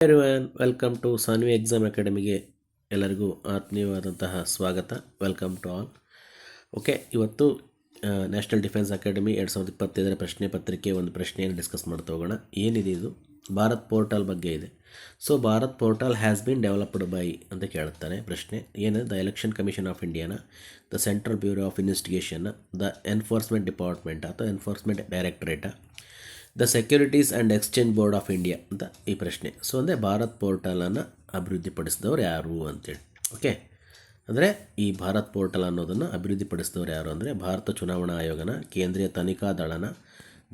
Everyone welcome to Saanvi exam ಅಕಾಡೆಮಿಗೆ ಎಲ್ಲರಿಗೂ ಆತ್ಮೀಯವಾದಂತಹ ಸ್ವಾಗತ. Welcome to all. ಓಕೆ, ಇವತ್ತು ನ್ಯಾಷನಲ್ ಡಿಫೆನ್ಸ್ ಅಕಾಡೆಮಿ 2025 ಪ್ರಶ್ನೆ ಪತ್ರಿಕೆ ಒಂದು ಪ್ರಶ್ನೆಯನ್ನು ಡಿಸ್ಕಸ್ ಮಾಡ್ತಾ ಹೋಗೋಣ. ಏನಿದೆ ಇದು? ಭಾರತ್ ಪೋರ್ಟಲ್ ಬಗ್ಗೆ ಇದೆ. So Bharat portal has been developed by ಅಂತ ಕೇಳುತ್ತಾನೆ ಪ್ರಶ್ನೆ. ಏನು? ದ ಎಲೆಕ್ಷನ್ ಕಮಿಷನ್ ಆಫ್ ಇಂಡಿಯಾನ, the Central Bureau of Investigation, the Enforcement Department ಅಥವಾ ಎನ್ಫೋರ್ಸ್ಮೆಂಟ್ ಡೈರೆಕ್ಟರೇಟಾ, the Securities and Exchange Board of India ಅಂತ ಈ ಪ್ರಶ್ನೆ. ಸೊ ಅಂದರೆ ಭಾರತ್ ಪೋರ್ಟಲನ್ನು ಅಭಿವೃದ್ಧಿಪಡಿಸಿದವರು ಯಾರು ಅಂತೇಳಿ. ಓಕೆ, ಅಂದರೆ ಈ ಭಾರತ್ ಪೋರ್ಟಲ್ ಅನ್ನೋದನ್ನು ಅಭಿವೃದ್ಧಿಪಡಿಸಿದವರು ಯಾರು ಅಂದರೆ ಭಾರತ ಚುನಾವಣಾ ಆಯೋಗನ, ಕೇಂದ್ರೀಯ ತನಿಖಾ ದಳನ,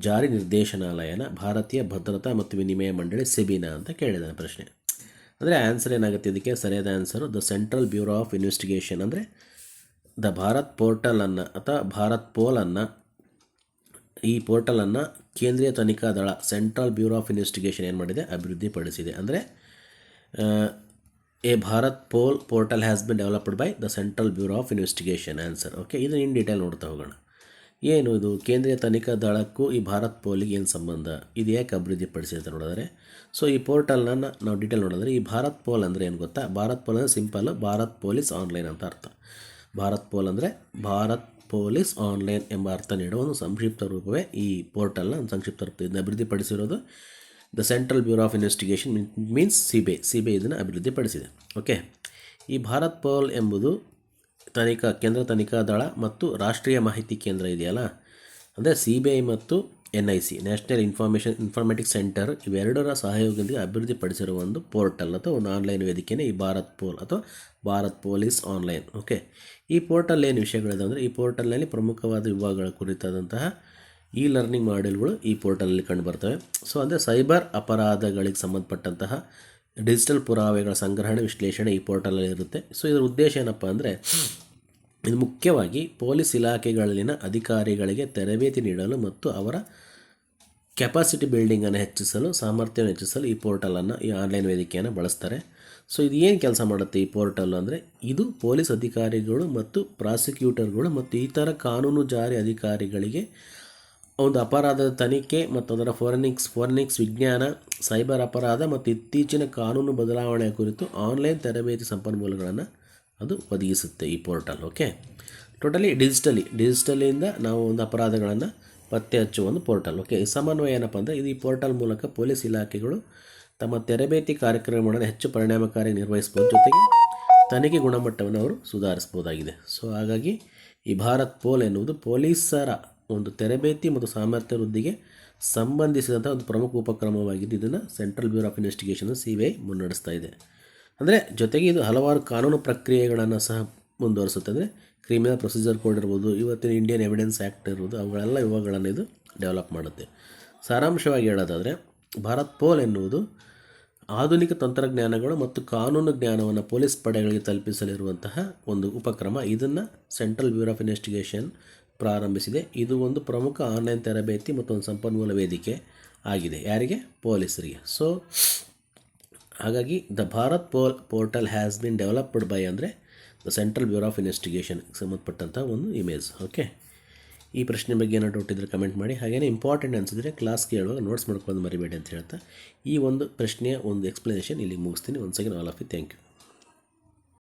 ಜಾರಿ ನಿರ್ದೇಶನಾಲಯನ, ಭಾರತೀಯ ಭದ್ರತಾ ಮತ್ತು ವಿನಿಮಯ ಮಂಡಳಿ ಸೆಬಿನಾ ಅಂತ ಕೇಳಿದ್ದಾನೆ ಪ್ರಶ್ನೆ. ಅಂದರೆ ಆನ್ಸರ್ ಏನಾಗುತ್ತೆ ಇದಕ್ಕೆ? ಸರಿಯಾದ answer the Central Bureau of investigation. ಅಂದರೆ ದ ಭಾರತ್ ಪೋರ್ಟಲನ್ನು ಅಥವಾ ಭಾರತ್ ಪೋಲನ್ನು, ಈ ಪೋರ್ಟಲನ್ನು ಕೇಂದ್ರೀಯ ತನಿಖಾ ದಳ ಸೆಂಟ್ರಲ್ ಬ್ಯೂರೋ ಆಫ್ ಇನ್ವೆಸ್ಟಿಗೇಷನ್ ಏನು ಮಾಡಿದೆ? ಅಭಿವೃದ್ಧಿಪಡಿಸಿದೆ. ಅಂದರೆ A Bharat portal has been developed by the Central Bureau of investigation. Answer. Okay, ಇದು ಇನ್ ಡೀಟೇಲ್ ನೋಡ್ತಾ ಹೋಗೋಣ. ಏನು ಇದು? ಕೇಂದ್ರೀಯ ತನಿಖಾ ದಳಕ್ಕೂ ಈ ಭಾರತ್ ಪೋಲಿಗೆ ಏನು ಸಂಬಂಧ? ಇದು ಯಾಕೆ ಅಭಿವೃದ್ಧಿಪಡಿಸಿದೆ ಅಂತ ನೋಡಿದ್ರೆ, ಸೊ ಈ ಪೋರ್ಟಲ್ನ ನಾವು ಡೀಟೇಲ್ ನೋಡಿದ್ರೆ, ಈ ಭಾರತ್ ಪೋಲ್ ಅಂದರೆ ಏನು ಗೊತ್ತಾ? ಭಾರತ್ ಪೋಲ್ ಅಂದರೆ ಸಿಂಪಲ್ ಭಾರತ್ ಪೊಲೀಸ್ ಆನ್ಲೈನ್ ಅಂತ ಅರ್ಥ. ಭಾರತ್ ಪೋಲ್ ಅಂದರೆ ಭಾರತ್ ಪೊಲೀಸ್ ಆನ್ಲೈನ್ ಎಂಬ ಅರ್ಥ ನೀಡುವ ಒಂದು ಸಂಕ್ಷಿಪ್ತ ರೂಪವೇ ಈ ಪೋರ್ಟಲ್ನ ಒಂದು ಸಂಕ್ಷಿಪ್ತ ರೂಪ. ಇದನ್ನು ಅಭಿವೃದ್ಧಿಪಡಿಸಿರೋದು the Central Bureau of Investigation means CBI ಇದನ್ನು ಅಭಿವೃದ್ಧಿಪಡಿಸಿದೆ. ಓಕೆ, ಈ ಭಾರತ್ ಪೋಲ್ ಎಂಬುದು ಕೇಂದ್ರ ತನಿಖಾ ದಳ ಮತ್ತು ರಾಷ್ಟ್ರೀಯ ಮಾಹಿತಿ ಕೇಂದ್ರ ಇದೆಯಲ್ಲ, ಅಂದರೆ ಸಿಬಿಐ ಮತ್ತು NIC ನ್ಯಾಷನಲ್ ಇನ್ಫಾರ್ಮೆಟಿಕ್ಸ್ ಸೆಂಟರ್ ಇವೆರಡರ ಸಹಯೋಗದೊಂದಿಗೆ ಅಭಿವೃದ್ಧಿಪಡಿಸಿರುವ ಒಂದು ಪೋರ್ಟಲ್ ಅಥವಾ ಒಂದು ಆನ್ಲೈನ್ ವೇದಿಕೆಯೇ ಈ ಭಾರತ್ ಪೋಲ್ ಅಥವಾ ಭಾರತ್ ಪೊಲೀಸ್ ಆನ್ಲೈನ್. ಓಕೆ, ಈ ಪೋರ್ಟಲ್ ಏನು ವಿಷಯಗಳಿದೆ ಅಂದರೆ, ಈ ಪೋರ್ಟಲ್ನಲ್ಲಿ ಪ್ರಮುಖವಾದ ವಿಭಾಗಗಳ ಕುರಿತಾದಂತಹ ಲರ್ನಿಂಗ್ ಮಾಡ್ಯೂಲ್ಗಳು ಈ ಪೋರ್ಟಲಲ್ಲಿ ಕಂಡುಬರ್ತವೆ. ಸೊ ಅಂದರೆ ಸೈಬರ್ ಅಪರಾಧಗಳಿಗೆ ಸಂಬಂಧಪಟ್ಟಂತಹ ಡಿಜಿಟಲ್ ಪುರಾವೆಗಳ ಸಂಗ್ರಹಣೆ, ವಿಶ್ಲೇಷಣೆ ಈ ಪೋರ್ಟಲಲ್ಲಿ ಇರುತ್ತೆ. ಸೊ ಇದರ ಉದ್ದೇಶ ಏನಪ್ಪ ಅಂದರೆ, ಇದು ಮುಖ್ಯವಾಗಿ ಪೊಲೀಸ್ ಇಲಾಖೆಗಳಲ್ಲಿನ ಅಧಿಕಾರಿಗಳಿಗೆ ತರಬೇತಿ ನೀಡಲು ಮತ್ತು ಅವರ ಕೆಪಾಸಿಟಿ ಬಿಲ್ಡಿಂಗನ್ನು ಹೆಚ್ಚಿಸಲು, ಸಾಮರ್ಥ್ಯವನ್ನು ಹೆಚ್ಚಿಸಲು ಈ ಪೋರ್ಟಲನ್ನು, ಈ ಆನ್ಲೈನ್ ವೇದಿಕೆಯನ್ನು ಬಳಸ್ತಾರೆ. ಸೊ ಇದು ಏನು ಕೆಲಸ ಮಾಡುತ್ತೆ ಈ ಪೋರ್ಟಲ್ ಅಂದರೆ, ಇದು ಪೊಲೀಸ್ ಅಧಿಕಾರಿಗಳು ಮತ್ತು ಪ್ರಾಸಿಕ್ಯೂಟರ್ಗಳು ಮತ್ತು ಇತರ ಕಾನೂನು ಜಾರಿ ಅಧಿಕಾರಿಗಳಿಗೆ ಒಂದು ಅಪರಾಧದ ತನಿಖೆ ಮತ್ತು ಅದರ ಫೋರೆನ್ಸಿಕ್ಸ್ ವಿಜ್ಞಾನ, ಸೈಬರ್ ಅಪರಾಧ ಮತ್ತು ಇತ್ತೀಚಿನ ಕಾನೂನು ಬದಲಾವಣೆಯ ಕುರಿತು ಆನ್ಲೈನ್ ತರಬೇತಿ ಸಂಪನ್ಮೂಲಗಳನ್ನು ಅದು ಒದಗಿಸುತ್ತೆ ಈ ಪೋರ್ಟಲ್. ಓಕೆ, ಟೋಟಲಿ ಡಿಜಿಟಲಿಂದ ನಾವು ಒಂದು ಅಪರಾಧಗಳನ್ನು ಪತ್ತೆ ಹಚ್ಚುವ ಒಂದು ಪೋರ್ಟಲ್. ಓಕೆ, ಈ ಸಮನ್ವಯ ಏನಪ್ಪ ಅಂದರೆ, ಇದು ಈ ಪೋರ್ಟಲ್ ಮೂಲಕ ಪೊಲೀಸ್ ಇಲಾಖೆಗಳು ತಮ್ಮ ತರಬೇತಿ ಕಾರ್ಯಕ್ರಮಗಳನ್ನು ಹೆಚ್ಚು ಪರಿಣಾಮಕಾರಿ ನಿರ್ವಹಿಸ್ಬೋದು, ಜೊತೆಗೆ ತನಿಖೆ ಗುಣಮಟ್ಟವನ್ನು ಅವರು ಸುಧಾರಿಸ್ಬೋದಾಗಿದೆ. ಸೊ ಹಾಗಾಗಿ ಈ ಭಾರತ್ ಪೋಲ್ ಎನ್ನುವುದು ಪೊಲೀಸರ ಒಂದು ತರಬೇತಿ ಮತ್ತು ಸಾಮರ್ಥ್ಯ ವೃದ್ಧಿಗೆ ಸಂಬಂಧಿಸಿದಂಥ ಒಂದು ಪ್ರಮುಖ ಉಪಕ್ರಮವಾಗಿದ್ದು, ಇದನ್ನು central Bureau of investigation CBI ಮುನ್ನಡೆಸ್ತಾ ಇದೆ. ಅಂದರೆ ಜೊತೆಗೆ ಇದು ಹಲವಾರು ಕಾನೂನು ಪ್ರಕ್ರಿಯೆಗಳನ್ನು ಸಹ ಮುಂದುವರಿಸುತ್ತೆ. ಅಂದರೆ ಕ್ರಿಮಿನಲ್ ಪ್ರೊಸೀಜರ್ ಕೋಡ್ ಇರ್ಬೋದು, ಇವತ್ತಿನ ಇಂಡಿಯನ್ ಎವಿಡೆನ್ಸ್ ಆ್ಯಕ್ಟ್ ಇರ್ಬೋದು, ಅವುಗಳೆಲ್ಲ ಇವುಗಳನ್ನು ಇದು ಡೆವಲಪ್ ಮಾಡುತ್ತೆ. ಸಾರಾಂಶವಾಗಿ ಹೇಳೋದಾದರೆ, ಭಾರತ್ ಪೋಲ್ ಎನ್ನುವುದು ಆಧುನಿಕ ತಂತ್ರಜ್ಞಾನಗಳು ಮತ್ತು ಕಾನೂನು ಜ್ಞಾನವನ್ನು ಪೊಲೀಸ್ ಪಡೆಗಳಿಗೆ ತಲುಪಿಸಲಿರುವಂತಹ ಒಂದು ಉಪಕ್ರಮ. ಇದನ್ನು ಸೆಂಟ್ರಲ್ ಬ್ಯೂರೋ ಆಫ್ ಇನ್ವೆಸ್ಟಿಗೇಷನ್ ಪ್ರಾರಂಭಿಸಿದೆ. ಇದು ಒಂದು ಪ್ರಮುಖ ಆನ್ಲೈನ್ ತರಬೇತಿ ಮತ್ತು ಒಂದು ಸಂಪನ್ಮೂಲ ವೇದಿಕೆ ಆಗಿದೆ. ಯಾರಿಗೆ? ಪೊಲೀಸರಿಗೆ. ಸೊ ಹಾಗಾಗಿ the Bharat portal has been developed by ಅಂದರೆ ದ ಸೆಂಟ್ರಲ್ ಬ್ಯೂರೋ ಆಫ್ ಇನ್ವೆಸ್ಟಿಗೇಷನ್ಗೆ ಸಂಬಂಧಪಟ್ಟಂಥ ಒಂದು ಇಮೇಜ್. ಓಕೆ, ಈ ಪ್ರಶ್ನೆ ಬಗ್ಗೆ ಏನೋ ಡೌಟ್ ಇದ್ದರೆ ಕಮೆಂಟ್ ಮಾಡಿ. ಹಾಗೆಯೇ ಇಂಪಾರ್ಟೆಂಟ್ ಅನಿಸಿದರೆ ಕ್ಲಾಸ್ ಕೇಳುವಾಗ ನೋಟ್ಸ್ ಮಾಡ್ಕೊಂಡು ಮರಿಬೇಡಿ ಅಂತ ಹೇಳ್ತಾ ಈ ಒಂದು ಪ್ರಶ್ನೆಯ ಒಂದು ಎಕ್ಸ್ಪ್ಲನೇಷನ್ ಇಲ್ಲಿ ಮುಗಿಸ್ತೀನಿ. Once again all of you thank you.